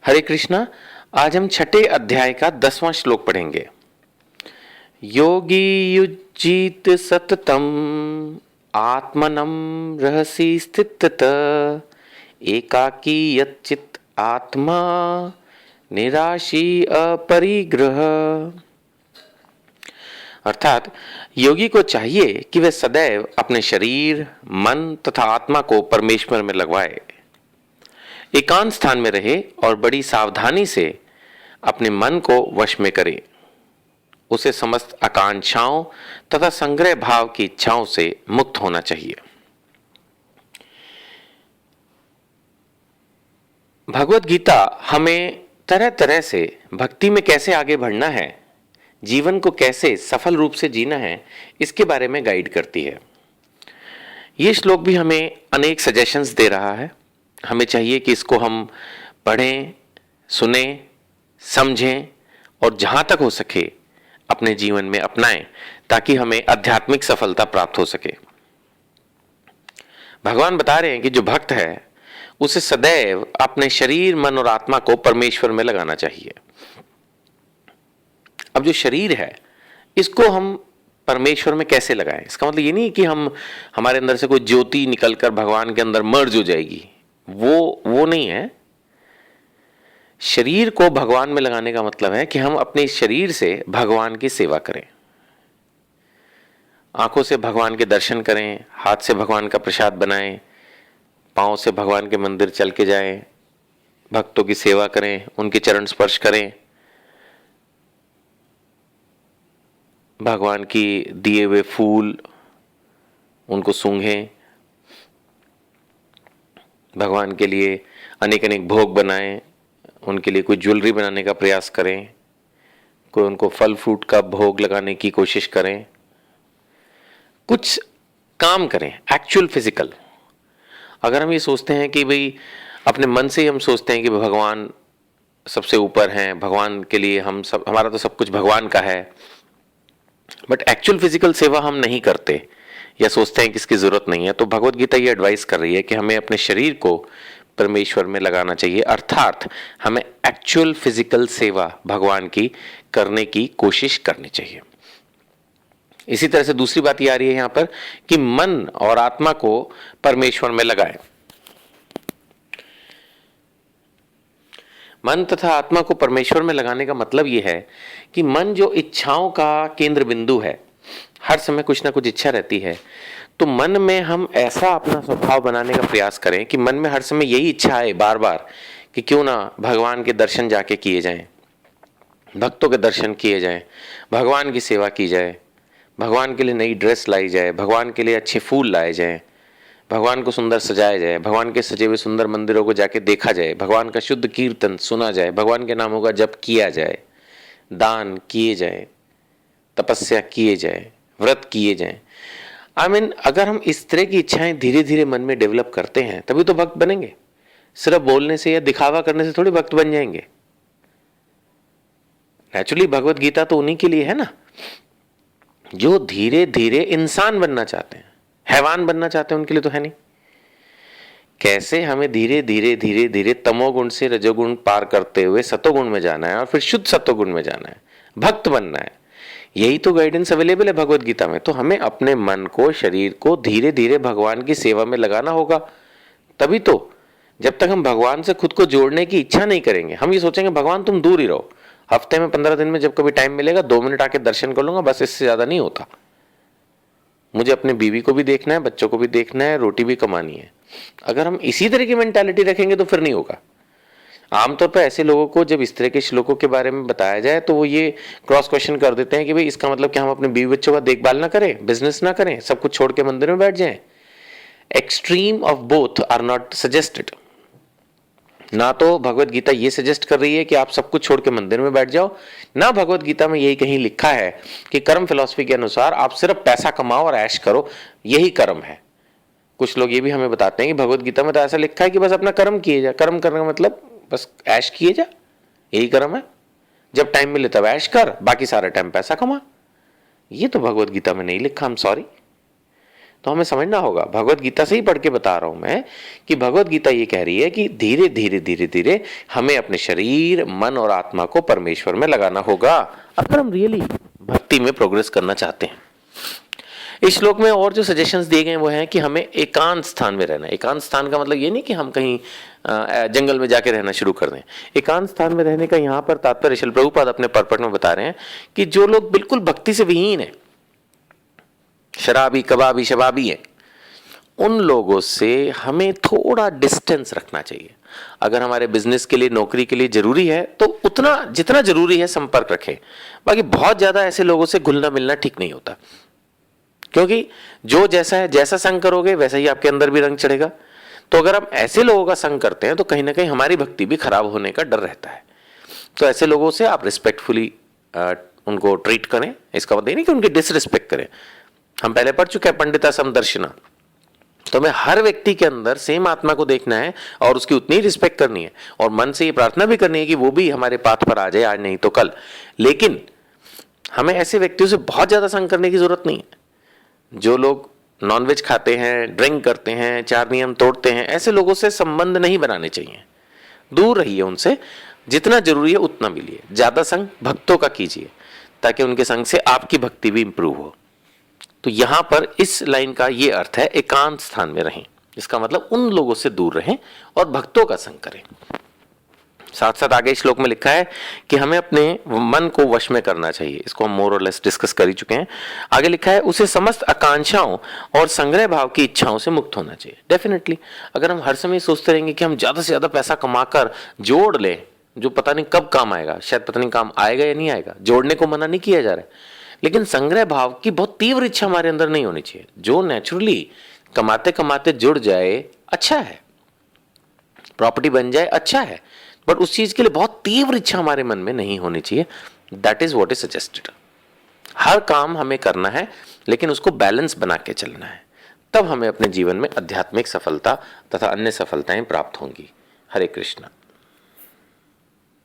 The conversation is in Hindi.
हरे कृष्णा। आज हम छठे अध्याय का 10वां श्लोक पढ़ेंगे। योगी युज्जीत सततम आत्मनं रहसि स्थितत एकाकी यच्चित आत्मा निराशी अपरिग्रह। अर्थात योगी को चाहिए कि वह सदैव अपने शरीर, मन तथा आत्मा को परमेश्वर में लगवाए, एकांत स्थान में रहे और बड़ी सावधानी से अपने मन को वश में करे। उसे समस्त आकांक्षाओं तथा संग्रह भाव की इच्छाओं से मुक्त होना चाहिए। भगवत गीता हमें तरह तरह से भक्ति में कैसे आगे बढ़ना है, जीवन को कैसे सफल रूप से जीना है, इसके बारे में गाइड करती है। ये श्लोक भी हमें अनेक सजेशंस दे रहा है। हमें चाहिए कि इसको हम पढ़ें, सुने, समझें और जहां तक हो सके अपने जीवन में अपनाएं, ताकि हमें आध्यात्मिक सफलता प्राप्त हो सके। भगवान बता रहे हैं कि जो भक्त है उसे सदैव अपने शरीर, मन और आत्मा को परमेश्वर में लगाना चाहिए। अब जो शरीर है इसको हम परमेश्वर में कैसे लगाएं? इसका मतलब ये नहीं कि हमारे अंदर से कोई ज्योति निकलकर भगवान के अंदर मर्ज हो जाएगी, वो नहीं है। शरीर को भगवान में लगाने का मतलब है कि हम अपने शरीर से भगवान की सेवा करें, आंखों से भगवान के दर्शन करें, हाथ से भगवान का प्रसाद बनाएं, पांव से भगवान के मंदिर चल के जाएं, भक्तों की सेवा करें, उनके चरण स्पर्श करें, भगवान की दिए हुए फूल उनको सूंघें, भगवान के लिए अनेक अनेक भोग बनाएं, उनके लिए कोई ज्वेलरी बनाने का प्रयास करें, कोई उनको फल फ्रूट का भोग लगाने की कोशिश करें, कुछ काम करें एक्चुअल फिजिकल। अगर हम ये सोचते हैं कि भाई अपने मन से ही हम सोचते हैं कि भगवान सबसे ऊपर हैं, भगवान के लिए हम सब, हमारा तो सब कुछ भगवान का है, बट एक्चुअल फिजिकल सेवा हम नहीं करते या सोचते हैं कि इसकी जरूरत नहीं है, तो भगवत गीता ये एडवाइस कर रही है कि हमें अपने शरीर को परमेश्वर में लगाना चाहिए। अर्थात हमें एक्चुअल फिजिकल सेवा भगवान की करने की कोशिश करनी चाहिए। इसी तरह से दूसरी बात ये आ रही है यहां पर कि मन और आत्मा को परमेश्वर में लगाएं। मन तथा आत्मा को परमेश्वर में लगाने का मतलब यह है कि मन जो इच्छाओं का केंद्र बिंदु है, हर समय कुछ ना कुछ इच्छा रहती है, तो मन में हम ऐसा अपना स्वभाव बनाने का प्रयास करें कि मन में हर समय यही इच्छा आए बार बार कि क्यों ना भगवान के दर्शन जाके किए जाएं, भक्तों के दर्शन किए जाएं, भगवान की सेवा की जाए, भगवान के लिए नई ड्रेस लाई जाए, भगवान के लिए अच्छे फूल लाए जाएं, भगवान को सुंदर सजाया जाए, भगवान के सजे हुए सुंदर मंदिरों को जाके देखा जाए, भगवान का शुद्ध कीर्तन सुना जाए, भगवान के नामों का जप किया जाए, दान किए जाए, तपस्या किए जाए, व्रत किए जाए। अगर हम इस तरह की इच्छाएं धीरे धीरे मन में डेवलप करते हैं तभी तो भक्त बनेंगे। सिर्फ बोलने से या दिखावा करने से थोड़ी भक्त बन जाएंगे। नेचुरली भगवत गीता तो उन्हीं के लिए है ना, जो धीरे धीरे इंसान बनना चाहते हैं, हैवान बनना चाहते हैं, उनके लिए तो है नहीं। कैसे हमें धीरे धीरे धीरे धीरे तमोगुण से रजोगुण पार करते हुए सतोगुण में जाना है और फिर शुद्ध सतोगुण में जाना है, भक्त बनना है, यही तो गाइडेंस अवेलेबल है भगवत गीता में। तो हमें अपने मन को, शरीर को धीरे धीरे भगवान की सेवा में लगाना होगा। तभी तो, जब तक हम भगवान से खुद को जोड़ने की इच्छा नहीं करेंगे, हम ये सोचेंगे भगवान तुम दूर ही रहो, हफ्ते में 15 दिन में जब कभी टाइम मिलेगा 2 मिनट आके दर्शन कर लूंगा, बस इससे ज्यादा नहीं होता। मुझे अपने बीवी को भी देखना है, बच्चों को भी देखना है, रोटी भी कमानी है। अगर हम इसी तरह की मेंटालिटी रखेंगे तो फिर नहीं होगा। आमतौर पर ऐसे लोगों को जब इस तरह के श्लोकों के बारे में बताया जाए तो वो ये क्रॉस क्वेश्चन कर देते हैं कि भाई इसका मतलब क्या हम अपने बीवी बच्चों का देखभाल ना करें, बिजनेस ना करें, सब कुछ छोड़ के मंदिर में बैठ जाएं? Extreme of both are not suggested. ना तो भगवत गीता ये सजेस्ट कर रही है कि आप सब कुछ छोड़ के मंदिर में बैठ जाओ, ना भगवत गीता में यही कहीं लिखा है कि कर्म फिलॉसफी के अनुसार आप सिर्फ पैसा कमाओ और ऐश करो, यही कर्म है। कुछ लोग ये भी हमें बताते हैं कि भगवत गीता में तो ऐसा लिखा है कि बस अपना कर्म किए जा। कर्म करने का मतलब बस ऐश किए जा, यही कर्म है। जब टाइम मिले तब ऐश कर, बाकी सारा टाइम पैसा कमा। ये तो भगवत गीता में नहीं लिखा, हम सॉरी। तो हमें समझना होगा, भगवत गीता से ही पढ़ के बता रहा हूं मैं कि भगवत गीता ये कह रही है कि धीरे धीरे धीरे धीरे हमें अपने शरीर, मन और आत्मा को परमेश्वर में लगाना होगा अगर हम रियली भक्ति में प्रोग्रेस करना चाहते हैं। इस श्लोक में और जो सजेशंस दिए गए वो हैं कि हमें एकांत स्थान में रहना है। एकांत स्थान का मतलब ये नहीं कि हम कहीं जंगल में जाके रहना शुरू कर दें। एकांत स्थान में रहने का यहाँ पर तात्पर्य श्रील प्रभुपाद अपने पर्पट में बता रहे हैं कि जो लोग बिल्कुल भक्ति से विहीन है, शराबी, कबाबी, शबाबी है, उन लोगों से हमें थोड़ा डिस्टेंस रखना चाहिए। अगर हमारे बिजनेस के लिए, नौकरी के लिए जरूरी है तो उतना जितना जरूरी है संपर्क रखें। बाकी बहुत ज्यादा ऐसे लोगों से घुलना मिलना ठीक नहीं होता, क्योंकि जो जैसा है, जैसा संग करोगे वैसा ही आपके अंदर भी रंग चढ़ेगा। तो अगर हम ऐसे लोगों का संग करते हैं तो कहीं ना कहीं हमारी भक्ति भी खराब होने का डर रहता है। तो ऐसे लोगों से आप रिस्पेक्टफुली उनको ट्रीट करें। इसका मतलब नहीं कि उनकी डिसरिस्पेक्ट करें। हम पहले पढ़ चुके हैं पंडिता समदर्शिना। तो हमें हर व्यक्ति के अंदर सेम आत्मा को देखना है और उसकी उतनी ही रिस्पेक्ट करनी है और मन से ये प्रार्थना भी करनी है कि वो भी हमारे पाथ पर आ जाए, आज नहीं तो कल। लेकिन हमें ऐसे व्यक्तियों से बहुत ज्यादा संग करने की जरूरत नहीं है। जो लोग नॉनवेज खाते हैं, ड्रिंक करते हैं, 4 नियम तोड़ते हैं, ऐसे लोगों से संबंध नहीं बनाने चाहिए। दूर रहिए उनसे, जितना जरूरी है उतना मिलिए। ज्यादा संग भक्तों का कीजिए ताकि उनके संग से आपकी भक्ति भी इंप्रूव हो। तो यहां पर इस लाइन का ये अर्थ है एकांत स्थान में रहें। इसका मतलब उन लोगों से दूर रहें और भक्तों का संग करें। साथ साथ आगे श्लोक में लिखा है कि हमें अपने मन को वश में करना चाहिए। इसको हम मोर और लेस डिस्कस कर ही चुके हैं। आगे लिखा है उसे समस्त आकांक्षाओं और संग्रह भाव की इच्छाओं से मुक्त होना चाहिए। डेफिनेटली अगर हम हर समय सोचते रहेंगे कि हम ज्यादा से ज्यादा पैसा कमाकर जोड़ लें, जो पता नहीं कब काम आएगा, शायद पता नहीं काम आएगा या नहीं आएगा, जोड़ने को मना नहीं किया जा रहा है, लेकिन संग्रह भाव की बहुत तीव्र इच्छा हमारे अंदर नहीं होनी चाहिए। जो नेचुरली कमाते कमाते जुड़ जाए अच्छा है, प्रॉपर्टी बन जाए अच्छा है, बट उस चीज के लिए बहुत तीव्र इच्छा हमारे मन में नहीं होनी चाहिए। That is what is suggested. हर काम हमें करना है लेकिन उसको बैलेंस बना के चलना है, तब हमें अपने जीवन में आध्यात्मिक सफलता तथा अन्य सफलताएं प्राप्त होंगी। हरे कृष्णा।